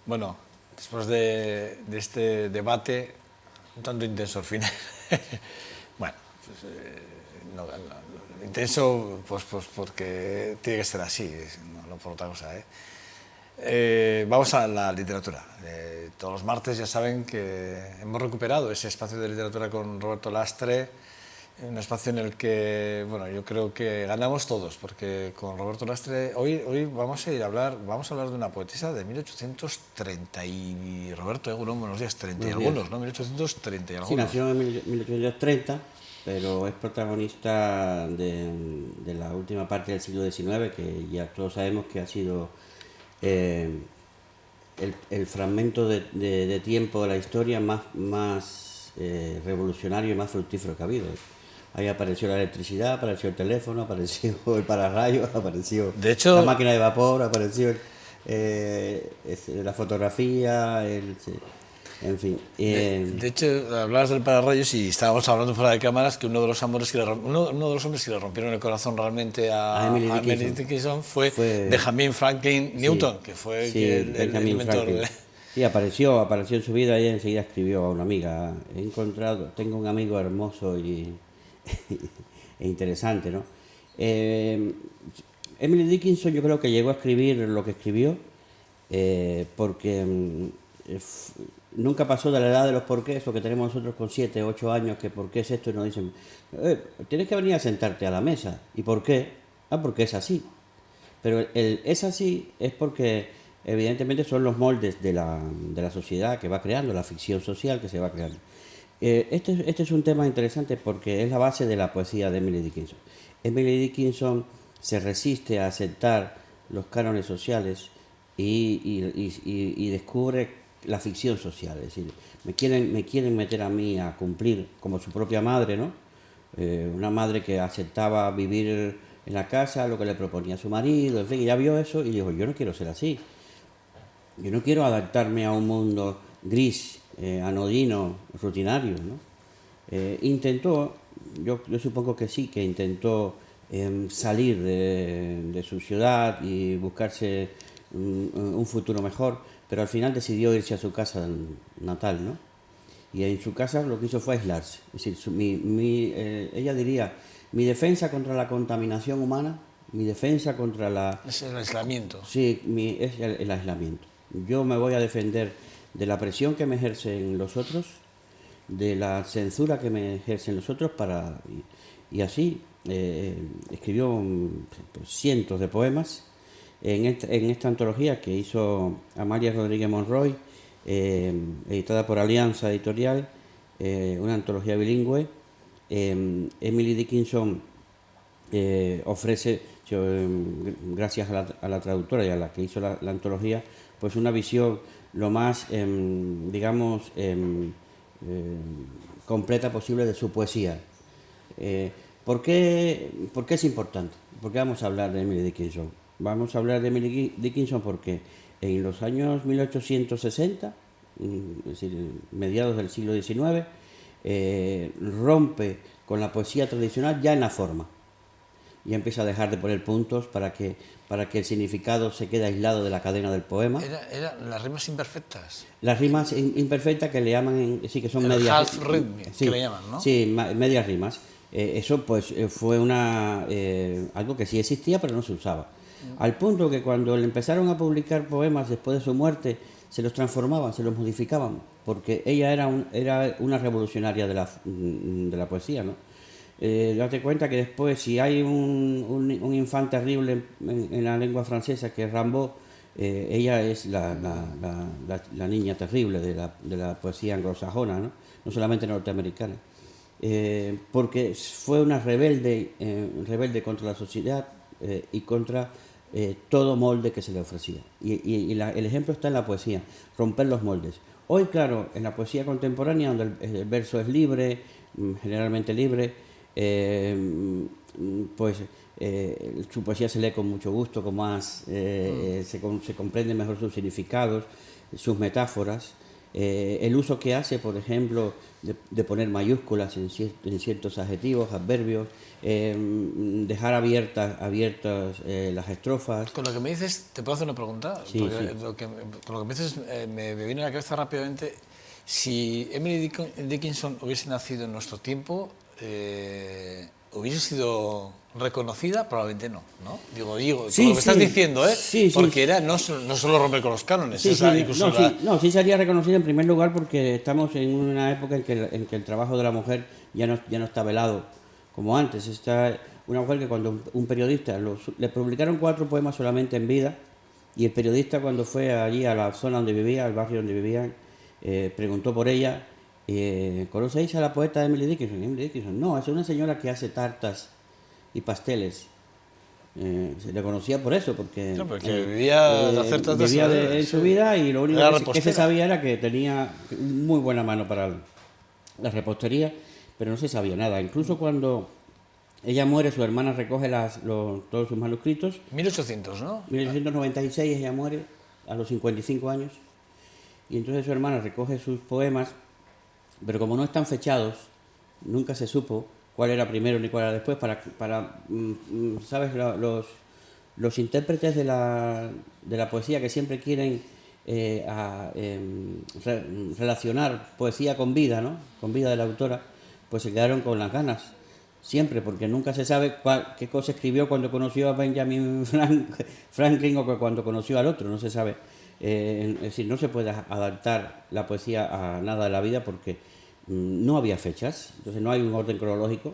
Bueno, después de este debate un tanto intenso al final, bueno, pues, intenso pues porque tiene que ser así, no por otra cosa, ¿eh? Vamos a la literatura. Todos los martes ya saben que hemos recuperado ese espacio de literatura con Roberto Lastre, un espacio en el que, bueno, yo creo que ganamos todos, porque con Roberto Lastre hoy vamos a hablar de una poetisa de 1830 y Roberto, buenos días, 30 y Buenos días. algunos, ¿no? 1830 y Sí, algunos. nació en 1830, pero es protagonista de la última parte del siglo XIX, que ya todos sabemos que ha sido eh, el fragmento de tiempo de la historia más revolucionario y más fructífero que ha habido. Ahí apareció la electricidad, apareció el teléfono, apareció el pararrayos, apareció De la hecho, máquina de vapor, apareció la fotografía, en fin. de hecho, hablabas del pararrayos y estábamos hablando fuera de cámaras que uno de los amores uno de los hombres que le rompieron el corazón realmente A Emily a Emily Dickinson Dickinson fue fue, Benjamin Franklin sí, Newton, que fue sí, el Benjamin inventor Franklin. de... Sí, apareció en su vida y enseguida escribió a una amiga. Tengo un amigo hermoso e interesante, ¿no? Eh, Emily Dickinson yo creo que llegó a escribir lo que escribió porque nunca pasó de la edad de los porqués, lo que tenemos nosotros con 7, 8 años, que por qué es esto y nos dicen, tienes que venir a sentarte a la mesa. ¿Y por qué? Ah, porque es así. Pero el es así es porque evidentemente son los moldes de la sociedad que va creando, la ficción social que se va creando. Este es un tema interesante porque es la base de la poesía de Emily Dickinson. Emily Dickinson se resiste a aceptar los cánones sociales y descubre la ficción social. Es decir, me quieren meter a mí a cumplir como su propia madre, ¿no? Una madre que aceptaba vivir en la casa lo que le proponía su marido, en fin, ella vio eso y dijo, yo no quiero ser así. Yo no quiero adaptarme a un mundo gris, anodino, rutinario, ¿no? Intentó, yo supongo que sí, que intentó salir de su ciudad y buscarse un futuro mejor, pero al final decidió irse a su casa natal, ¿no? Y en su casa lo que hizo fue aislarse. Es decir, ella diría, mi defensa contra la contaminación humana, mi defensa contra la... Es el aislamiento. Sí, es el aislamiento. Yo me voy a defender de la presión que me ejercen los otros, de la censura que me ejercen los otros y así escribió pues, cientos de poemas en esta antología que hizo Amalia Rodríguez Monroy, editada por Alianza Editorial, una antología bilingüe. Emily Dickinson ofrece, gracias a la traductora y a la que hizo la antología, pues una visión lo más, digamos, completa posible de su poesía. ¿Por qué es importante? ¿Por qué vamos a hablar de Emily Dickinson? Vamos a hablar de Emily Dickinson porque en los años 1860, es decir, mediados del siglo XIX, rompe con la poesía tradicional ya en la forma y empieza a dejar de poner puntos para que el significado se quede aislado de la cadena del poema. Eran las rimas imperfectas. Las rimas imperfectas que le llaman, sí, que son El medias. half rhythm, Sí, que le llaman, ¿no? sí, medias rimas. Eso pues fue algo que sí existía pero no se usaba. Al punto que cuando le empezaron a publicar poemas después de su muerte, se los transformaban, se los modificaban, porque ella era una revolucionaria de la poesía, ¿no? Date cuenta que después, si hay un infante terrible en la lengua francesa que es Rimbaud, ella es la niña terrible de la poesía anglosajona, ¿no? No solamente norteamericana. Porque fue una rebelde contra la sociedad y contra todo molde que se le ofrecía. El ejemplo está en la poesía, romper los moldes. Hoy, claro, en la poesía contemporánea, donde el verso es libre, generalmente libre, pues su poesía se lee con mucho gusto, se comprenden mejor sus significados, sus metáforas. el uso que hace, por ejemplo, de poner mayúsculas en ciertos adjetivos, adverbios, dejar abiertas las estrofas. Con lo que me dices, te puedo hacer una pregunta. Sí, Porque sí. con lo que me dices, me viene a la cabeza rápidamente. Si Emily Dickinson hubiese nacido en nuestro tiempo, hubiese sido reconocida, probablemente no, ¿no? Digo, con lo que estás diciendo, ¿eh? Sí, sí. Porque era no solo romper con los cánones, Sí, esa, sí, incluso sí sería reconocido en primer lugar porque estamos en una época en que el trabajo de la mujer ya no está velado como antes. Está una mujer que cuando un periodista le publicaron 4 poemas solamente en vida, y el periodista cuando fue allí a la zona donde vivía, al barrio donde vivían, preguntó por ella. ¿Conocéis a la poeta Emily Dickinson? Emily Dickinson, no, es una señora que hace tartas y pasteles. Se le conocía por eso, porque no, porque vivía de hacer tantas vivía en su vida, y lo único era que se repostera. sabía era que tenía muy buena mano para la repostería, pero no se sabía nada. Incluso cuando ella muere, su hermana recoge todos sus manuscritos. 1800, ¿no? 1896 ella muere, a los 55 años, y entonces su hermana recoge sus poemas, pero como no están fechados, nunca se supo cuál era primero ni cuál era después. ¿Sabes? Los intérpretes de la poesía, que siempre quieren relacionar poesía con vida, ¿no? Con vida de la autora, pues se quedaron con las ganas. Siempre, porque nunca se sabe qué cosa escribió cuando conoció a Benjamin Franklin o cuando conoció al otro, no se sabe. Es decir, no se puede adaptar la poesía a nada de la vida porque no había fechas, entonces no hay un orden cronológico.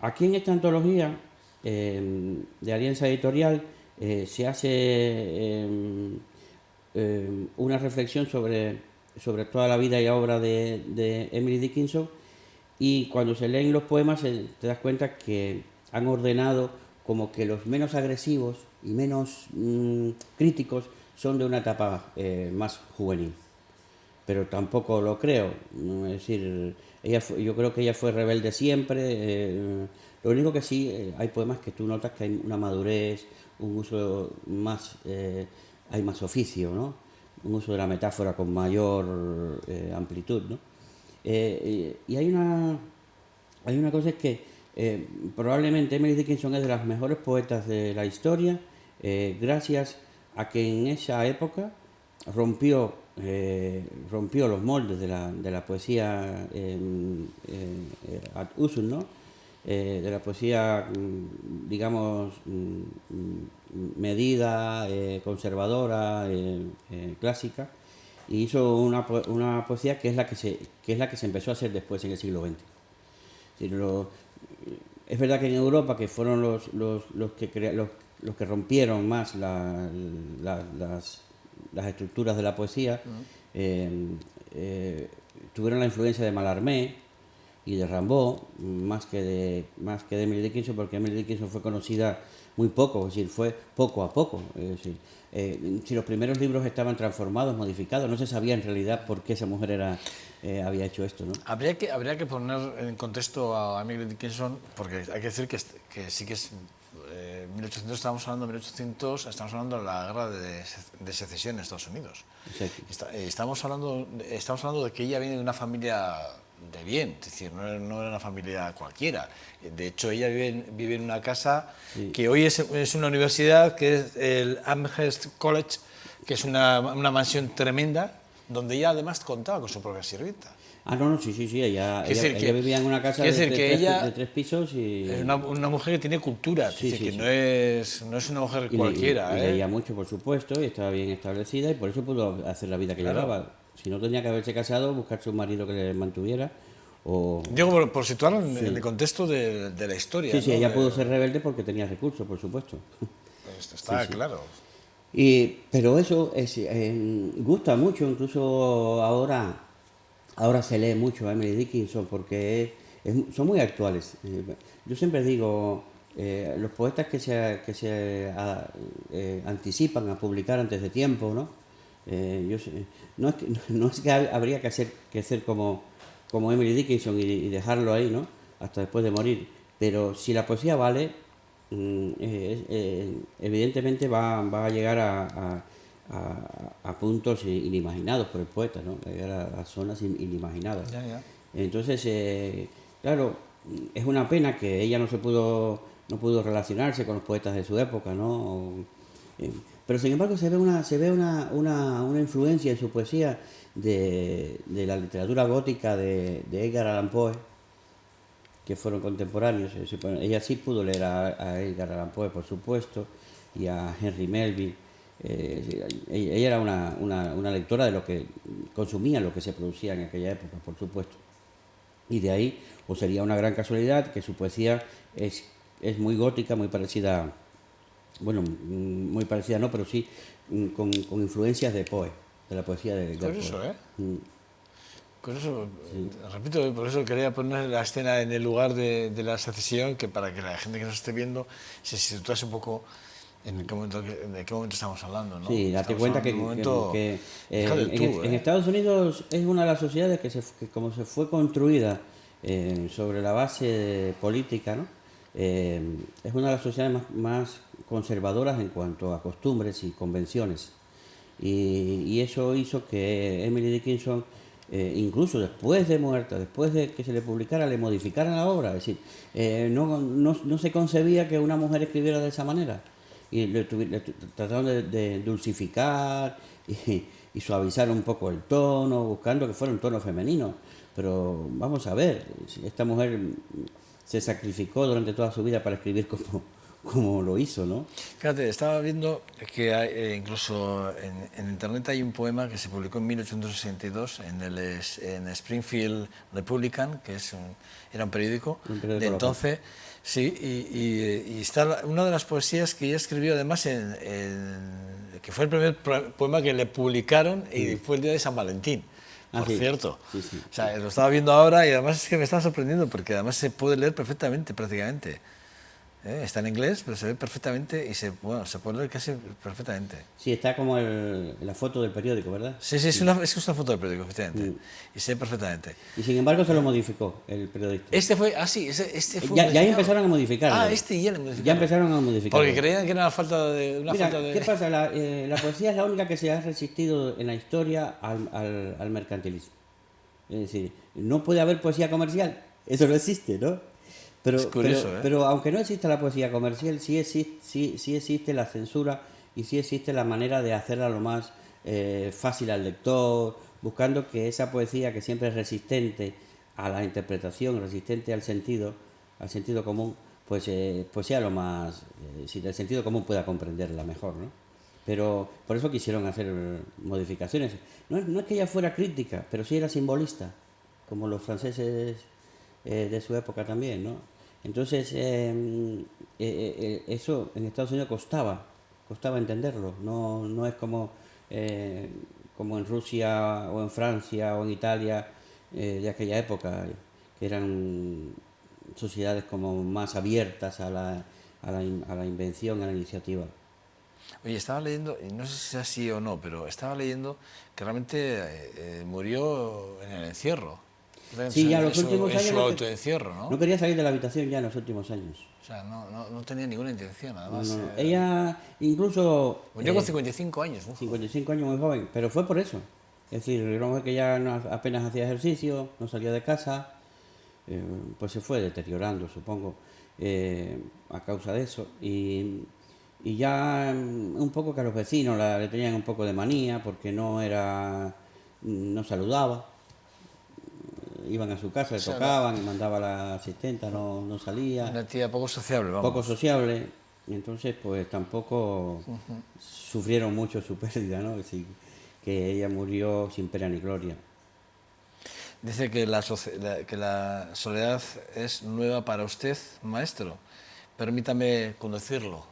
Aquí en esta antología de Alianza Editorial se hace una reflexión sobre toda la vida y obra de Emily Dickinson, y cuando se leen los poemas te das cuenta que han ordenado como que los menos agresivos y menos críticos son de una etapa más juvenil. Pero tampoco lo creo. Es decir, yo creo que ella fue rebelde siempre. Lo único que sí, hay poemas que tú notas que hay una madurez, un uso más, hay más oficio, ¿no? Un uso de la metáfora con mayor amplitud, ¿no? Y hay una cosa, es que probablemente Emily Dickinson es de las mejores poetas de la historia, gracias a que en esa época rompió los moldes de la poesía ad usum, ¿no? De la poesía, digamos, medida, conservadora, clásica, y hizo una poesía que es la que se empezó a hacer después en el siglo XX. Es verdad que en Europa, que fueron los que rompieron más las estructuras de la poesía, tuvieron la influencia de Mallarmé y de Rimbaud más que de Emily Dickinson, porque Emily Dickinson fue conocida muy poco, es decir, fue poco a poco. Es decir, si los primeros libros estaban transformados, modificados, no se sabía en realidad por qué esa mujer había hecho esto, ¿no? Habría que poner en contexto a Emily Dickinson, porque hay que decir que sí que es 1800, estamos hablando de la guerra de secesión en Estados Unidos. Estamos hablando de que ella viene de una familia de bien, es decir, no era una familia cualquiera. De hecho, ella vive en una casa que hoy es una universidad, que es el Amherst College, que es una mansión tremenda, donde ella además contaba con su propia sirvienta. No, sí, ella vivía en una casa de 3 pisos y... Es una mujer que tiene cultura, no es una mujer cualquiera. Y leía mucho, por supuesto, y estaba bien establecida, y por eso pudo hacer la vida que llevaba. Si no, tenía que haberse casado, buscarse un marido que le mantuviera. Digo, por situarlo en el contexto de la historia. Sí, ella pudo ser rebelde porque tenía recursos, por supuesto. Está claro. Pero eso gusta mucho, incluso ahora se lee mucho a Emily Dickinson porque son muy actuales. Yo siempre digo, los poetas que se anticipan a publicar antes de tiempo, ¿no? No es que habría que hacer como Emily Dickinson y dejarlo ahí, ¿no? Hasta después de morir. Pero si la poesía vale, evidentemente va a llegar a puntos inimaginados por el poeta, ¿no? Llegar a zonas inimaginadas. Ya, ya. Entonces, claro, es una pena que ella no pudo relacionarse con los poetas de su época, ¿no? Eh, pero sin embargo se ve una influencia en su poesía de la literatura gótica de Edgar Allan Poe, que fueron contemporáneos. Ella sí pudo leer a Edgar Allan Poe, por supuesto, y a Henry Melville. Ella era una lectora de lo que consumía, lo que se producía en aquella época, por supuesto. Y de ahí, pues sería una gran casualidad que su poesía es muy gótica, muy parecida, bueno, muy parecida no, pero sí con influencias de Poe, de la poesía de Edgar Curioso, Poe. ¿eh? Curioso, repito, por eso quería poner la escena en el lugar de la secesión, que para que la gente que nos esté viendo se situase un poco en de qué momento estamos hablando, ¿no? Sí, date Estamos cuenta hablando de un momento, fíjate tú, en Estados Unidos es una de las sociedades que como se fue construida sobre la base política, ¿no? Es una de las sociedades más conservadoras en cuanto a costumbres y convenciones. Y eso hizo que Emily Dickinson, incluso después de muerta, después de que se le publicara, le modificaran la obra. Es decir, no se concebía que una mujer escribiera de esa manera. Y trataron de dulcificar y suavizar un poco el tono, buscando que fuera un tono femenino. Pero vamos a ver, esta mujer se sacrificó durante toda su vida para escribir como lo hizo, ¿no? fíjate, estaba viendo que hay, incluso en internet hay un poema que se publicó en 1862 en Springfield Republican, que era un periódico Un periódico de local. entonces. Sí, y está una de las poesías que ella escribió, además, que fue el primer poema que le publicaron y fue el día de San Valentín, Ah, por sí. cierto. Sí, sí. O sea, lo estaba viendo ahora y además es que me estaba sorprendiendo porque además se puede leer perfectamente, prácticamente. Está en inglés, pero se ve perfectamente y se puede leer casi perfectamente. Sí, está como la foto del periódico, ¿verdad? Sí, sí, es una foto del periódico, efectivamente. Y se ve perfectamente. Y sin embargo se lo modificó el periodista. Este fue, sí, este fue Ya modificado. empezaron a modificarlo. Ah, este ya lo modificaron. Ya empezaron a modificarlo. Porque creían que era una Mira, falta de... ¿qué pasa? La poesía es la única que se ha resistido en la historia al mercantilismo. Es decir, no puede haber poesía comercial. Eso no existe, ¿no? Es curioso, ¿eh? Pero aunque no exista la poesía comercial, sí existe la censura y sí existe la manera de hacerla lo más fácil al lector, buscando que esa poesía que siempre es resistente a la interpretación, resistente al sentido común, pues sea lo más, si el sentido común pueda comprenderla mejor, ¿no? Pero por eso quisieron hacer modificaciones. No es que ella fuera crítica, pero sí era simbolista, como los franceses de su época también, ¿no? Entonces, eso en Estados Unidos costaba entenderlo. No es como en Rusia o en Francia o en Italia de aquella época, que eran sociedades como más abiertas a la invención, a la iniciativa. Oye, estaba leyendo, y no sé si es así o no, pero estaba leyendo que realmente murió en el encierro. Sí, ya los últimos En años su autoencierro, ¿no? no quería salir de la habitación ya en los últimos años. O sea, no tenía ninguna intención, No, además. no. Ella incluso Murió con 55 años, ¿no? 55 años, muy joven, pero fue por eso. Es decir, era una mujer que ya apenas hacía ejercicio, no salía de casa, pues se fue deteriorando, supongo, a causa de eso. Y ya un poco que a los vecinos le tenían un poco de manía porque no saludaba. Iban a su casa, le O sea, tocaban, y mandaba a la asistenta, no salía, una tía poco sociable, vamos. poco sociable, y entonces pues tampoco sufrieron mucho su pérdida, ¿no? Es decir, que ella murió sin pena ni gloria. Dice que que la soledad es nueva para usted, maestro. Permítame conducirlo.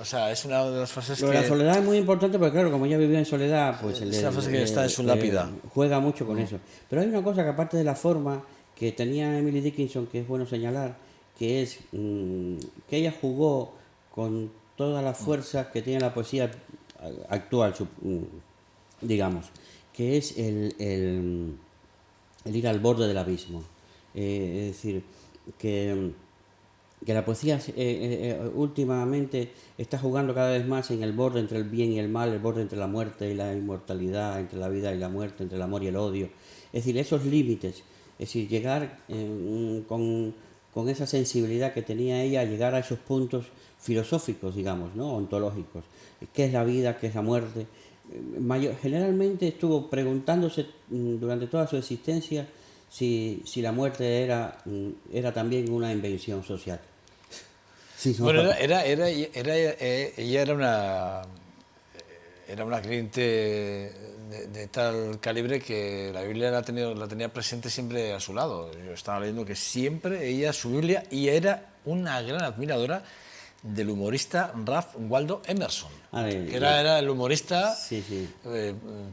O sea, es una de las frases Lo de que... la soledad es muy importante porque claro, como ella vivía en soledad, pues Es una frase que está en su lápida. juega mucho con eso. Pero hay una cosa que aparte de la forma que tenía Emily Dickinson, que es bueno señalar, que es que ella jugó con todas las fuerzas que tiene la poesía actual, digamos, que es el ir al borde del abismo. Es decir, que que la poesía últimamente está jugando cada vez más en el borde entre el bien y el mal, el borde entre la muerte y la inmortalidad, entre la vida y la muerte, entre el amor y el odio. Es decir, esos límites, es decir, llegar con esa sensibilidad que tenía ella, llegar a esos puntos filosóficos, digamos, ¿no? Ontológicos. ¿Qué es la vida? ¿Qué es la muerte? Generalmente estuvo preguntándose durante toda su existencia si la muerte era también una invención social. Sí, no, Bueno, ella era una creyente de tal calibre que la Biblia la tenía presente siempre a su lado. Yo estaba leyendo que siempre ella, su Biblia, y era una gran admiradora del humorista Ralph Waldo Emerson, que era el humorista sí, sí.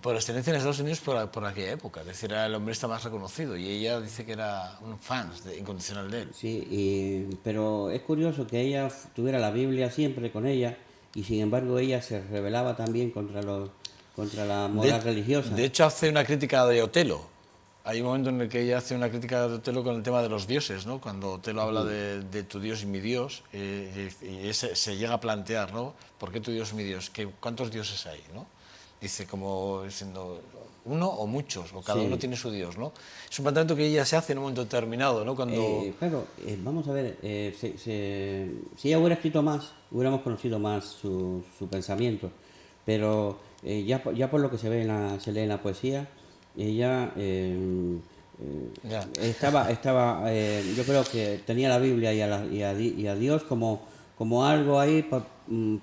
por excelencia en Estados Unidos por aquella época, es decir, era el humorista más reconocido, y ella dice que era un fan incondicional de él. Sí, pero es curioso que ella tuviera la Biblia siempre con ella y sin embargo ella se rebelaba también contra la moral religiosa. De hecho, hace una crítica de Otelo. Hay un momento en el que ella hace una crítica de Otelo con el tema de los dioses, ¿no? Cuando Otelo habla de tu Dios y mi Dios, y se llega a plantear, ¿no? ¿Por qué tu Dios y mi Dios? ¿Cuántos dioses hay, no? Dice, como diciendo, uno o muchos, o cada uno tiene su Dios, ¿no? Es un planteamiento que ella se hace en un momento determinado, ¿no? Cuando... Claro, vamos a ver, si ella hubiera escrito más, hubiéramos conocido más su pensamiento, pero ya por lo que se lee en la poesía, ella yo creo que tenía la Biblia y a Dios como algo ahí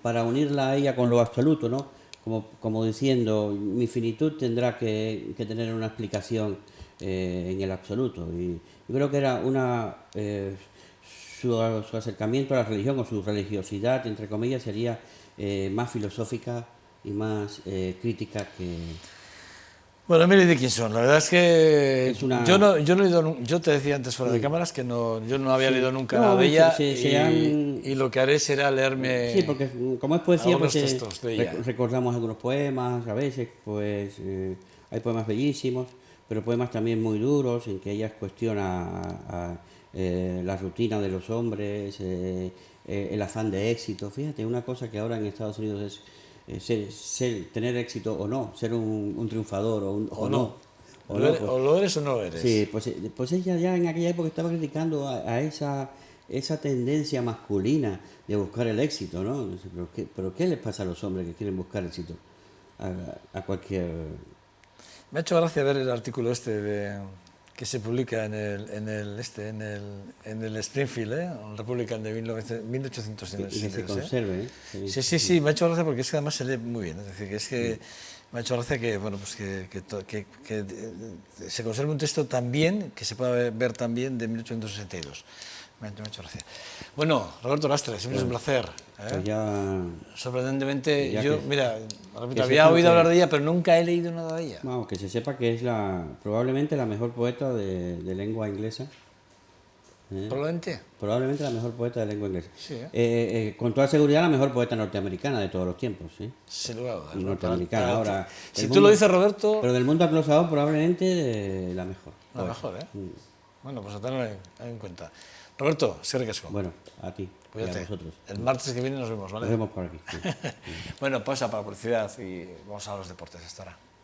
para unirla a ella con lo absoluto, ¿no? Como diciendo, mi finitud tendrá que tener una explicación en el absoluto. Y yo creo que era su acercamiento a la religión o su religiosidad, entre comillas, sería más filosófica y más crítica que... Bueno, Emily Dickinson, la verdad es que yo no he leído, yo te decía antes fuera de cámaras que yo no había leído nunca nada de ella y lo que haré será leerme sí, porque como es poesía, pues textos de ella. recordamos algunos poemas, a veces, pues hay poemas bellísimos, pero poemas también muy duros en que ella cuestiona la rutina de los hombres, el afán de éxito. Fíjate, una cosa que ahora en Estados Unidos es tener éxito o no, ser un triunfador o no. O lo eres o no lo eres. Sí, pues ella ya en aquella época estaba criticando a esa tendencia masculina de buscar el éxito, ¿no? ¿Pero qué les pasa a los hombres que quieren buscar éxito? A cualquier... Me ha hecho gracia ver el artículo que se publica en el Springfield, un Republican de 1863. Y que se conserve, ¿eh? Sí, me ha hecho gracia porque es que además se lee muy bien. Es decir, que es que me ha hecho gracia que, bueno, pues que se conserve un texto también, que se pueda ver también de 1862. Me ha hecho gracia. Bueno, Roberto Lastre, siempre es un placer. Pues ya... Sorprendentemente, mira, que había oído hablar de ella, pero nunca he leído nada de ella. Bueno, que se sepa que es probablemente la mejor poeta de lengua inglesa. ¿Probablemente? Probablemente la mejor poeta de lengua inglesa. Sí, con toda seguridad la mejor poeta norteamericana de todos los tiempos. Sin lugar a dudas. Norteamericana. Ahora, si tú lo dices, Roberto... Pero del mundo anglosajón probablemente la mejor. La mejor, ¿eh? Bueno, pues a tenerlo en cuenta. Roberto, eskerrik asko. Bueno, a ti. Cuídate. Y a vosotros. El martes que viene nos vemos, ¿vale? Nos vemos por aquí. Sí. Bueno, pausa para publicidad y vamos a los deportes hasta ahora.